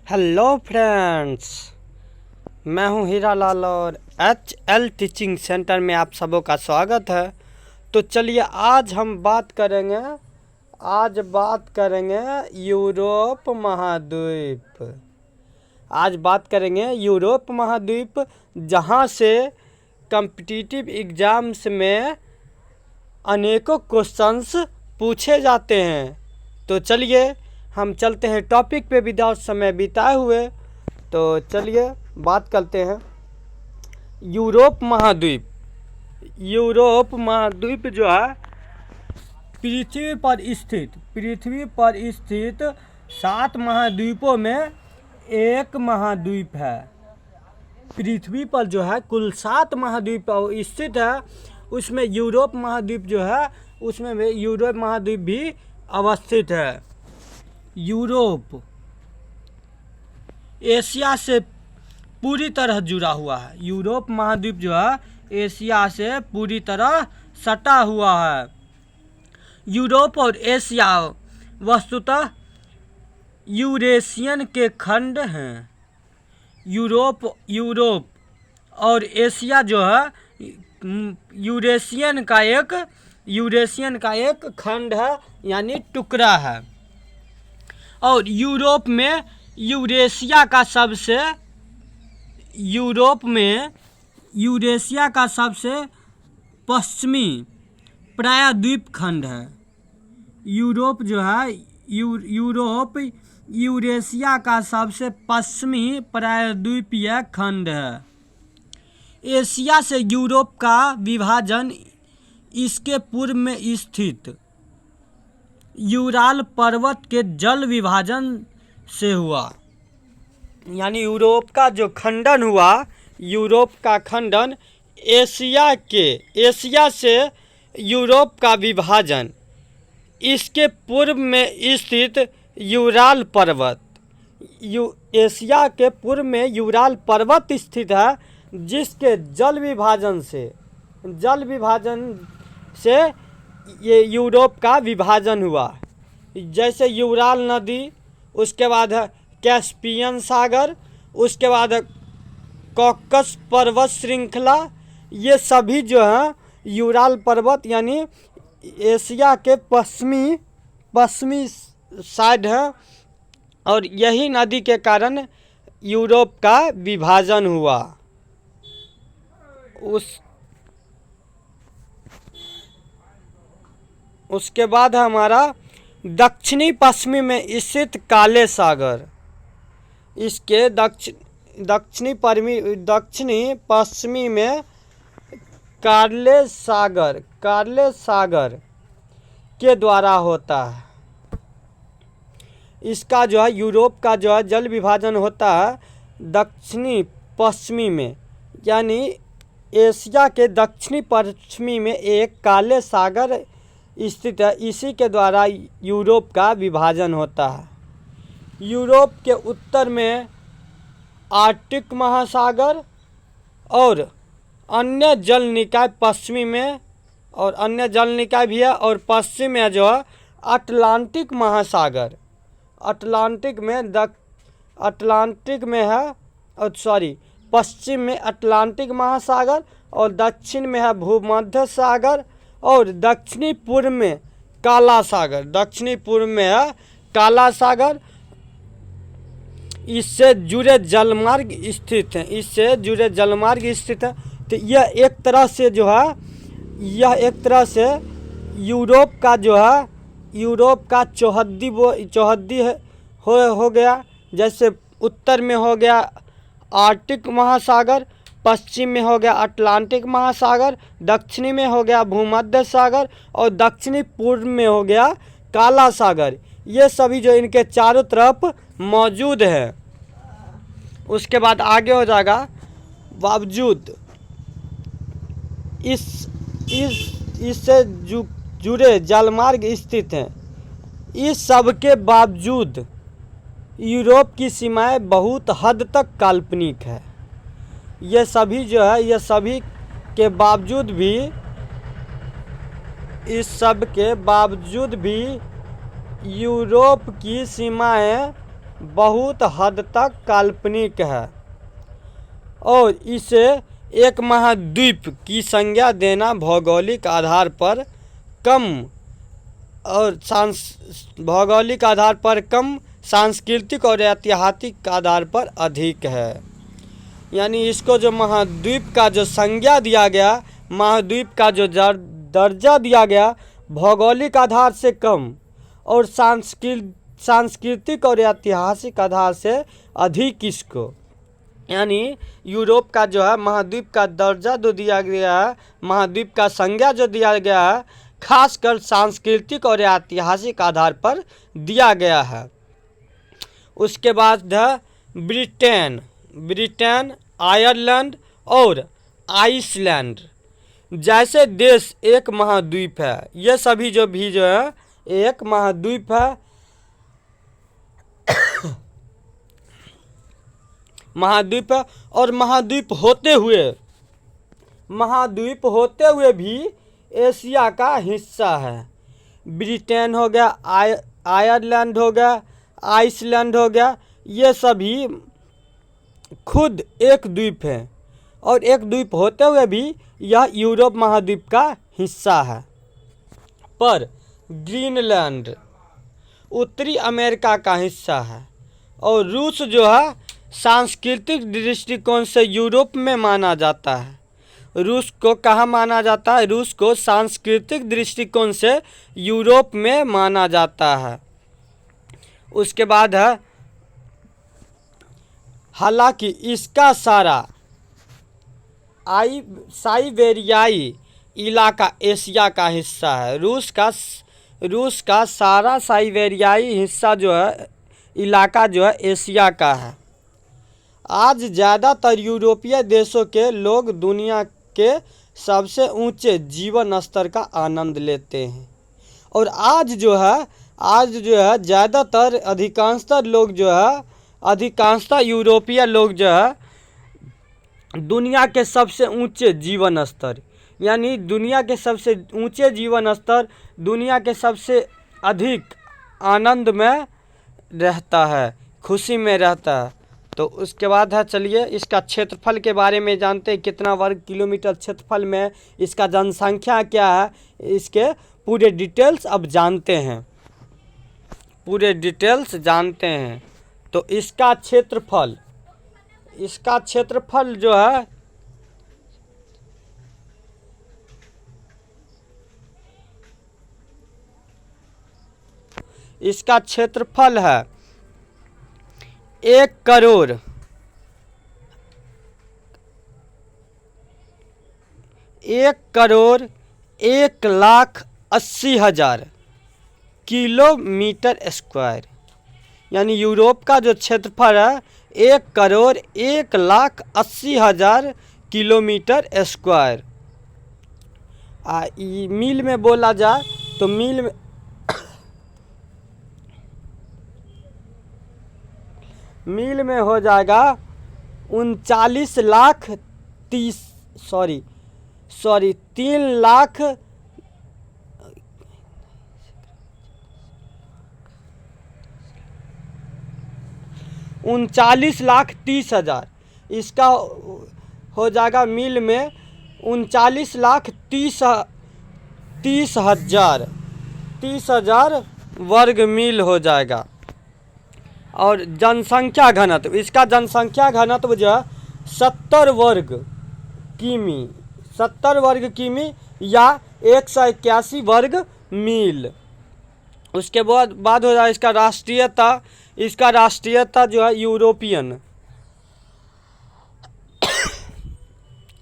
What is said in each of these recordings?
Hello friends, मैं हूं हीरा लाल और HL टीचिंग सेंटर में आप सबों का स्वागत है। तो चलिए आज हम बात करेंगे यूरोप महाद्वीप। आज बात करेंगे यूरोप महाद्वीप, जहां से कॉम्पिटिटिव एग्ज़ाम्स में अनेकों क्वेश्चंस पूछे जाते हैं। तो चलिए हम चलते हैं टॉपिक पे विदाउट समय बिताए हुए। तो चलिए बात करते हैं यूरोप महाद्वीप। यूरोप महाद्वीप जो है पृथ्वी पर स्थित 7 महाद्वीपों में एक महाद्वीप है। पृथ्वी पर जो है कुल 7 महाद्वीप स्थित है, उसमें यूरोप महाद्वीप जो है उसमें यूरोप महाद्वीप भी अवस्थित है। यूरोप एशिया से पूरी तरह जुड़ा हुआ है। यूरोप महाद्वीप जो है एशिया से पूरी तरह सटा हुआ है। यूरोप और एशिया वस्तुतः यूरेशियन के खंड हैं। यूरोप और एशिया जो है यूरेशियन का एक खंड है, यानी टुकड़ा है। और यूरोप में यूरेशिया का सबसे पश्चिमी प्रायद्वीप खंड है। यूरोप जो है यूरोप यूरेशिया का सबसे पश्चिमी प्रायद्वीपीय खंड है। एशिया से यूरोप का विभाजन इसके पूर्व में स्थित यूराल पर्वत के जल विभाजन से हुआ। यानी यूरोप का जो खंडन हुआ, यूरोप का खंडन एशिया से यूरोप का विभाजन इसके पूर्व में स्थित यूराल पर्वत, एशिया के पूर्व में यूराल पर्वत स्थित है, जिसके जल विभाजन से ये यूरोप का विभाजन हुआ। जैसे यूराल नदी, उसके बाद है कैस्पियन सागर, उसके बाद है कॉकस पर्वत श्रृंखला। ये सभी जो हैं यूराल पर्वत यानी एशिया के पश्चिमी साइड है, और यही नदी के कारण यूरोप का विभाजन हुआ। उसके बाद है हमारा दक्षिणी पश्चिमी में स्थित काले सागर। इसके दक्षिणी पश्चिमी में काले सागर के द्वारा होता है। इसका जो है यूरोप का जो है जल विभाजन होता है दक्षिणी पश्चिमी में, यानी एशिया के दक्षिणी पश्चिमी में एक काले सागर स्थित है। इसी के द्वारा यूरोप का विभाजन होता है। यूरोप के उत्तर में आर्कटिक महासागर और अन्य जल निकाय पश्चिमी में, और अन्य जल निकाय भी है, और पश्चिम में जो है अटलांटिक महासागर। पश्चिम में अटलांटिक महासागर और दक्षिण में है भूमध्य सागर, और दक्षिणी पूर्व में काला सागर। इससे जुड़े जलमार्ग स्थित हैं। तो यह एक तरह से यूरोप का चौहद्दी हो गया। जैसे उत्तर में हो गया आर्कटिक महासागर, पश्चिम में हो गया अटलांटिक महासागर, दक्षिणी में हो गया भूमध्य सागर, और दक्षिणी पूर्व में हो गया काला सागर। ये सभी जो इनके चारों तरफ मौजूद है। उसके बाद आगे हो जाएगा बावजूद इससे जुड़े जलमार्ग स्थित हैं। इस सब के बावजूद यूरोप की सीमाएं बहुत हद तक काल्पनिक है। ये सभी के बावजूद भी यूरोप की सीमाएं बहुत हद तक काल्पनिक है और इसे एक महाद्वीप की संज्ञा देना भौगोलिक आधार पर कम और भौगोलिक आधार पर कम, सांस्कृतिक और ऐतिहासिक आधार पर अधिक है। यानी इसको जो महाद्वीप का जो संज्ञा दिया गया, महाद्वीप का जो दर्जा दिया गया, भौगोलिक आधार से कम और सांस्कृतिक और ऐतिहासिक आधार से अधिक इसको, यानी यूरोप का जो है महाद्वीप का दर्जा जो दिया गया है, महाद्वीप का संज्ञा जो दिया गया है, खासकर सांस्कृतिक और ऐतिहासिक आधार पर दिया गया है। उसके बाद है ब्रिटेन, आयरलैंड और आइसलैंड जैसे देश एक महाद्वीप है। ये सभी जो है एक महाद्वीप है। महाद्वीप है और महाद्वीप होते हुए भी एशिया का हिस्सा है। ब्रिटेन हो गया, आयरलैंड हो गया, आइसलैंड हो गया, ये सभी खुद एक द्वीप है और एक द्वीप होते हुए भी यह यूरोप महाद्वीप का हिस्सा है। पर ग्रीनलैंड उत्तरी अमेरिका का हिस्सा है और रूस जो है सांस्कृतिक दृष्टिकोण से यूरोप में माना जाता है। रूस को कहाँ माना जाता है? रूस को सांस्कृतिक दृष्टिकोण से यूरोप में माना जाता है। उसके बाद है, हालांकि इसका सारा साइबेरियाई इलाका एशिया का हिस्सा है। रूस का सारा साइबेरियाई हिस्सा जो है, इलाका जो है एशिया का है। आज ज़्यादातर यूरोपीय देशों के लोग दुनिया के सबसे ऊंचे जीवन स्तर का आनंद लेते हैं और आज जो है ज़्यादातर अधिकांशतः यूरोपीय लोग जो है दुनिया के सबसे ऊंचे जीवन स्तर, यानी दुनिया के सबसे ऊंचे जीवन स्तर, दुनिया के सबसे अधिक आनंद में रहता है, खुशी में रहता है। तो उसके बाद है, चलिए इसका क्षेत्रफल के बारे में जानते हैं। कितना वर्ग किलोमीटर क्षेत्रफल में, इसका जनसंख्या क्या है, इसके पूरे डिटेल्स अब जानते हैं, तो इसका क्षेत्रफल जो है इसका क्षेत्रफल है 1,01,80,000 किलोमीटर स्क्वायर। यानी यूरोप का जो क्षेत्रफल है 1,01,80,000 किलोमीटर स्क्वायर। मील में बोला जाए तो मील में हो जाएगा 39,30,000। इसका हो जाएगा मील में 39,30,000 वर्ग मील हो जाएगा। और जनसंख्या घनत्व, इसका जनसंख्या घनत्व जो है 70 वर्ग किमी या 181 वर्ग मील। उसके बाद हो जाए इसका राष्ट्रीयता जो है यूरोपियन,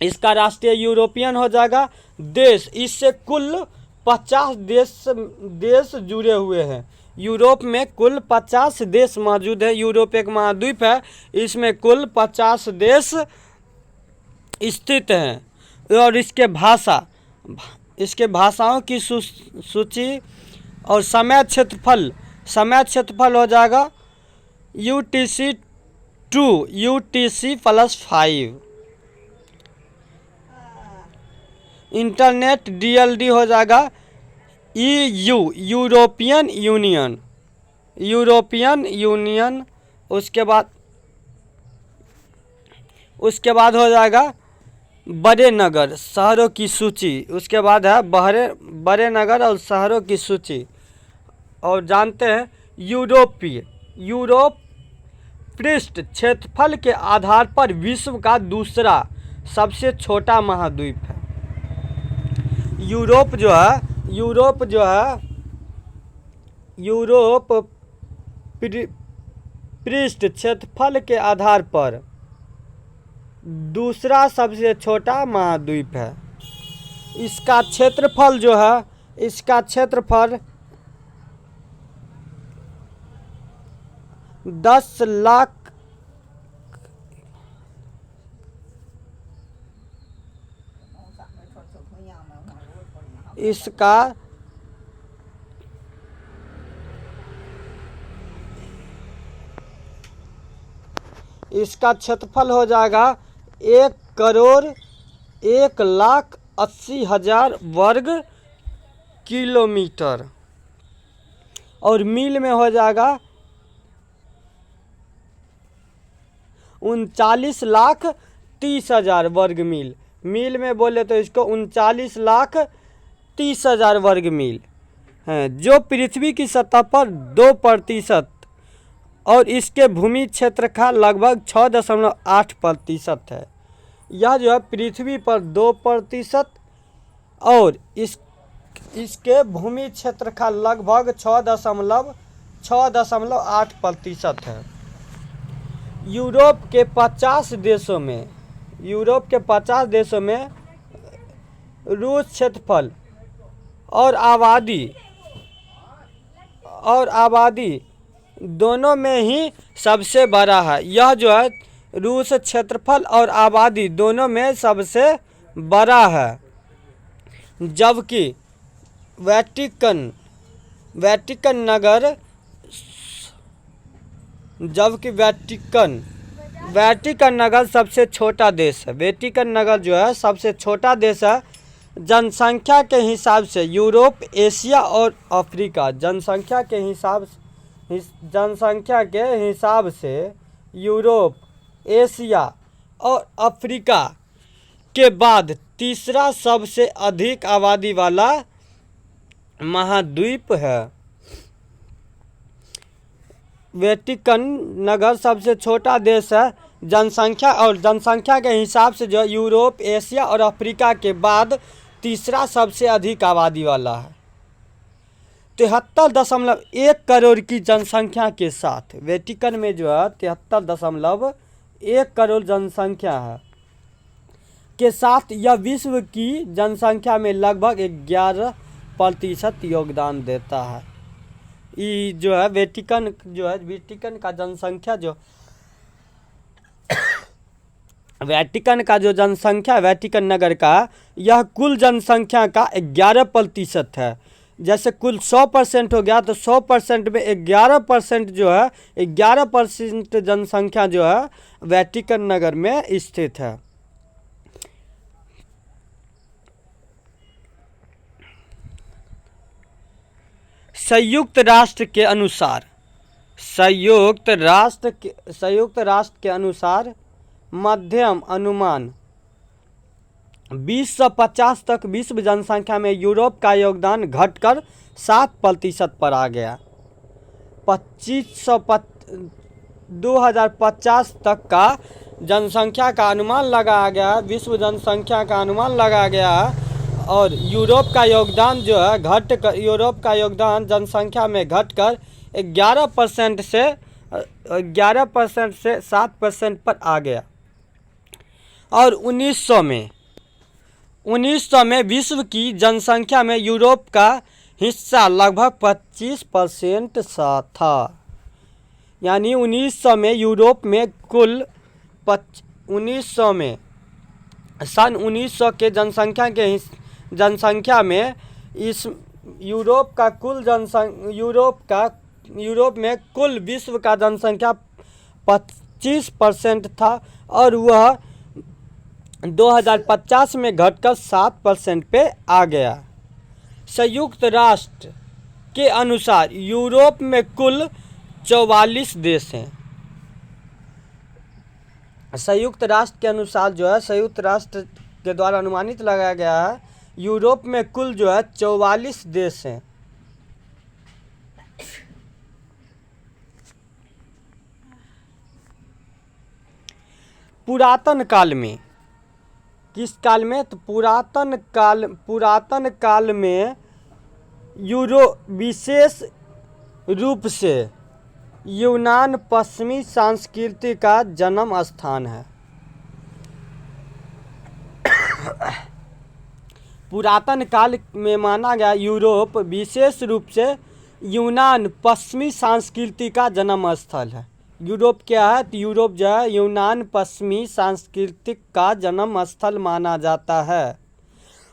इसका राष्ट्रीय यूरोपियन हो जाएगा। देश, इससे कुल 50 देश जुड़े हुए हैं। यूरोप में कुल 50 देश मौजूद है। यूरोप एक महाद्वीप है, इसमें कुल 50 देश स्थित हैं। और इसके भाषाओं की सूची और समय क्षेत्रफल हो जाएगा UTC 2 UTC+5। इंटरनेट DLD हो जाएगा EU यूरोपियन यूनियन उसके बाद हो जाएगा बड़े नगर शहरों की सूची। उसके बाद है बड़े नगर और शहरों की सूची। और जानते हैं यूरोप पृष्ठ क्षेत्रफल के आधार पर विश्व का दूसरा सबसे छोटा महाद्वीप है। यूरोप पृष्ठ क्षेत्रफल के आधार पर दूसरा सबसे छोटा महाद्वीप है। इसका क्षेत्रफल 10 लाख इसका क्षेत्रफल हो जाएगा 1,80,00,000 वर्ग किलोमीटर और मील में हो जाएगा 39,30,000 वर्ग मील। मील में बोले तो इसको 39,30,000 वर्ग मील है, जो पृथ्वी की सतह पर 2% और इसके भूमि क्षेत्र का लगभग 6.8% है। यह जो है पृथ्वी पर 2% और इसके भूमि क्षेत्र का लगभग 6.8% है। यूरोप के 50 देशों में रूस क्षेत्रफल और आबादी दोनों में ही सबसे बड़ा है। यह जो है रूस क्षेत्रफल और आबादी दोनों में सबसे बड़ा है, जबकि वेटिकन नगर सबसे छोटा देश है। वेटिकन नगर जो है सबसे छोटा देश है। जनसंख्या के हिसाब से यूरोप, एशिया और अफ्रीका जनसंख्या के हिसाब से यूरोप, एशिया और अफ्रीका के बाद तीसरा सबसे अधिक आबादी वाला महाद्वीप है। वेटिकन नगर सबसे छोटा देश है। जनसंख्या के हिसाब से जो यूरोप, एशिया और अफ्रीका के बाद तीसरा सबसे अधिक आबादी वाला है। 73.1 करोड़ की जनसंख्या के साथ वेटिकन में जो है 73.1 करोड़ जनसंख्या है के साथ यह विश्व की जनसंख्या में लगभग 11% योगदान देता है। ये जो है वेटिकन का जनसंख्या वेटिकन नगर का यह कुल जनसंख्या का 11% है। जैसे कुल 100% हो गया तो 100% में 11% जो है 11% जनसंख्या जो है वेटिकन नगर में स्थित है। संयुक्त राष्ट्र के अनुसार मध्यम अनुमान 2050 तक विश्व जनसंख्या में यूरोप का योगदान घटकर 7% पर आ गया। 2050 तक का जनसंख्या का अनुमान लगाया गया, विश्व जनसंख्या का अनुमान लगाया गया और यूरोप का योगदान जो है यूरोप का योगदान जनसंख्या में घटकर 11% से 7% पर आ गया। और 1900 में विश्व की जनसंख्या में यूरोप का हिस्सा लगभग 25% था। यानी 1900 में यूरोप में कुल 1900 के जनसंख्या में इस यूरोप में कुल विश्व का जनसंख्या 25% था और वह 2050 में घटकर 7% पे आ गया। संयुक्त राष्ट्र के अनुसार यूरोप में कुल 44 देश हैं। संयुक्त राष्ट्र के अनुसार जो है, संयुक्त राष्ट्र के द्वारा अनुमानित लगाया गया है, यूरोप में कुल जो है 44 देश हैं। पुरातन काल में, किस काल में? तो पुरातन काल में विशेष रूप से यूनान पश्चिमी संस्कृति का जन्म स्थान है। पुरातन काल में माना गया यूरोप विशेष रूप से यूनान पश्चिमी संस्कृति का जन्म स्थल है। यूरोप क्या है? तो यूरोप जो है यूनान पश्चिमी सांस्कृतिक का जन्म स्थल माना जाता है।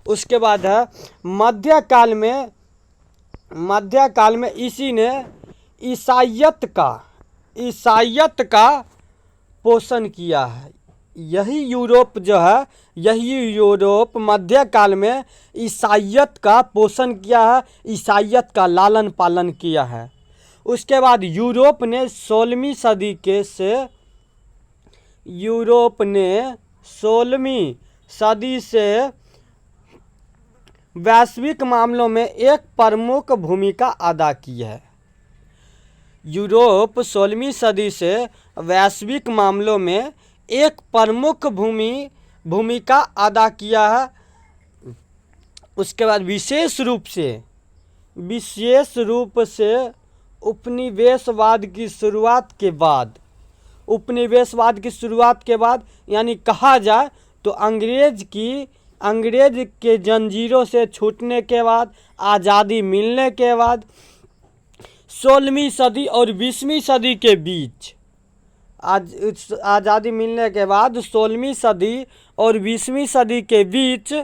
उसके बाद है मध्यकाल में इसी ने ईसाइयत का पोषण किया है। यही यूरोप मध्यकाल में ईसाइयत का पोषण किया है, ईसाइयत का लालन पालन किया है। उसके बाद यूरोप ने 16वीं सदी से वैश्विक मामलों में एक प्रमुख भूमिका अदा की है। यूरोप 16वीं सदी से वैश्विक मामलों में एक प्रमुख भूमिका अदा किया है। उसके बाद विशेष रूप से उपनिवेशवाद की शुरुआत के बाद यानी कहा जाए तो अंग्रेज के जंजीरों से छूटने के बाद, आज़ादी मिलने के बाद 16वीं सदी और 20वीं सदी के बीच, आज़ादी मिलने के बाद 16वीं सदी और 20वीं सदी के बीच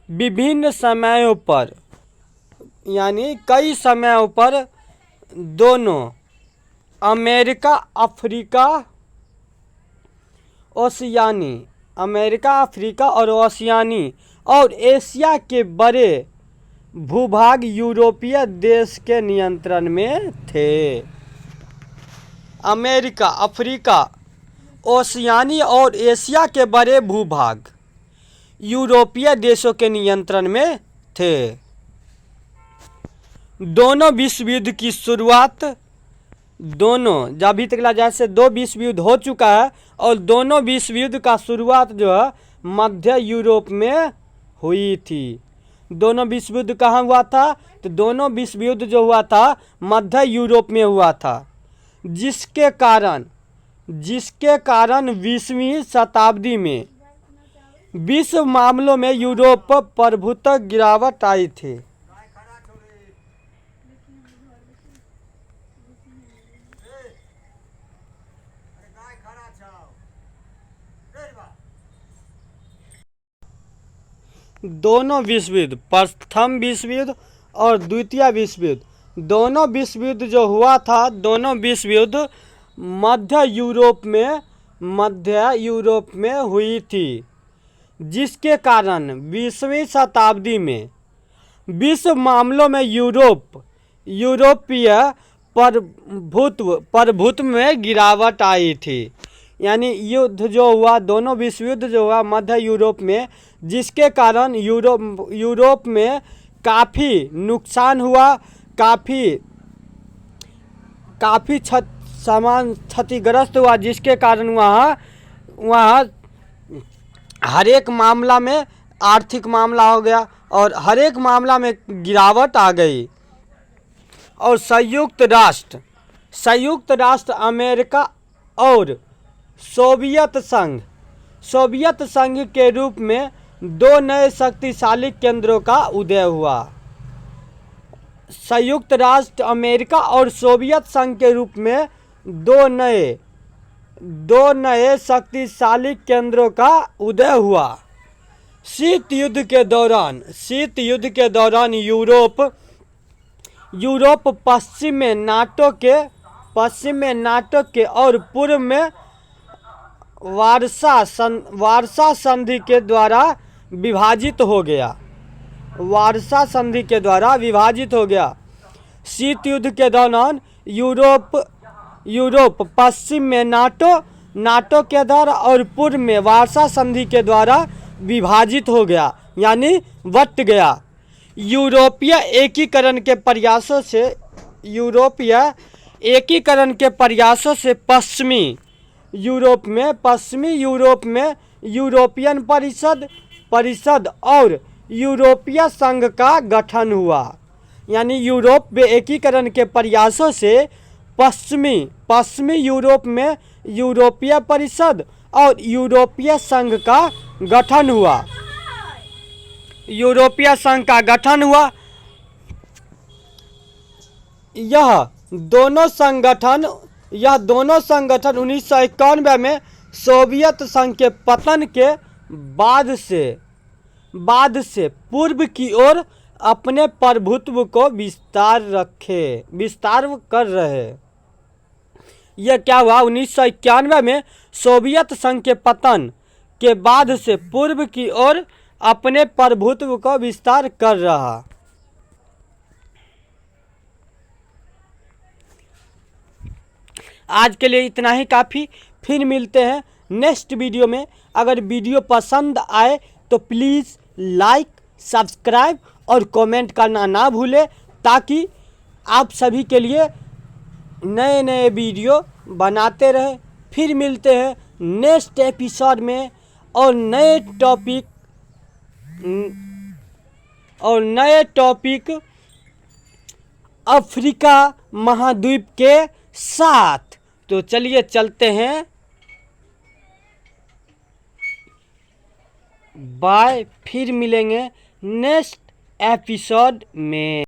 विभिन्न समयों पर यानी कई समयों पर दोनों अमेरिका अफ्रीका और ओशियानी और एशिया के बड़े भूभाग यूरोपीय देश के नियंत्रण में थे। अमेरिका, अफ्रीका, ओशियानी और एशिया के बड़े भूभाग यूरोपीय देशों के नियंत्रण में थे। दोनों विश्व युद्ध की शुरुआत, अभी तक जैसे 2 विश्व युद्ध हो चुका है और दोनों विश्व युद्ध का शुरुआत जो है मध्य यूरोप में हुई थी। दोनों विश्व युद्ध कहाँ हुआ था? तो दोनों विश्व युद्ध जो हुआ था मध्य यूरोप में हुआ था, जिसके कारण 20वीं शताब्दी में विश्व मामलों में यूरोप पर प्रभुत्व गिरावट आई थी। दोनों विश्व युद्ध, प्रथम विश्व युद्ध और द्वितीय विश्व युद्ध, दोनों विश्व युद्ध जो हुआ था, दोनों विश्व युद्ध मध्य यूरोप में हुई थी, जिसके कारण 20वीं शताब्दी में विश्व मामलों में यूरोपीय प्रभुत्व में गिरावट आई थी। यानी युद्ध जो हुआ, दोनों विश्व युद्ध जो हुआ मध्य यूरोप में, जिसके कारण यूरोप में काफ़ी नुकसान हुआ, काफ़ी सामान क्षतिग्रस्त हुआ, जिसके कारण वहाँ हर एक मामला में आर्थिक मामला हो गया और हर एक मामला में गिरावट आ गई। और संयुक्त राष्ट्र अमेरिका और सोवियत संघ के रूप में 2 नए शक्तिशाली केंद्रों का उदय हुआ। संयुक्त राष्ट्र अमेरिका और सोवियत संघ के रूप में 2 नए शक्तिशाली केंद्रों का उदय हुआ। शीत युद्ध के दौरान यूरोप पश्चिम में नाटो के और पूर्व में वारसा संधि के द्वारा विभाजित हो गया। शीत युद्ध के दौरान यूरोप पश्चिम में नाटो नाटो के द्वारा और पूर्व में वार्सा संधि के द्वारा विभाजित हो गया, यानी बट गया। यूरोपीय एकीकरण के प्रयासों से पश्चिमी यूरोप में यूरोपियन परिषद और यूरोपीय संघ का गठन हुआ। यानी यूरोप में एकीकरण के प्रयासों से पश्चिमी यूरोप में यूरोपीय परिषद और यूरोपीय संघ का गठन हुआ। यह दोनों संगठन 1991 में सोवियत संघ के पतन के बाद से पूर्व की ओर अपने प्रभुत्व को विस्तार कर रहे। यह क्या हुआ? 1991 में सोवियत संघ के पतन के बाद से पूर्व की ओर अपने प्रभुत्व को विस्तार कर रहा। आज के लिए इतना ही काफ़ी, फिर मिलते हैं नेक्स्ट वीडियो में। अगर वीडियो पसंद आए तो प्लीज़ लाइक, सब्सक्राइब और कमेंट करना ना भूलें, ताकि आप सभी के लिए नए नए वीडियो बनाते रहें। फिर मिलते हैं नेक्स्ट एपिसोड में और नए टॉपिक अफ्रीका महाद्वीप के साथ। तो चलिए चलते हैं, बाय। फिर मिलेंगे नेक्स्ट एपिसोड में।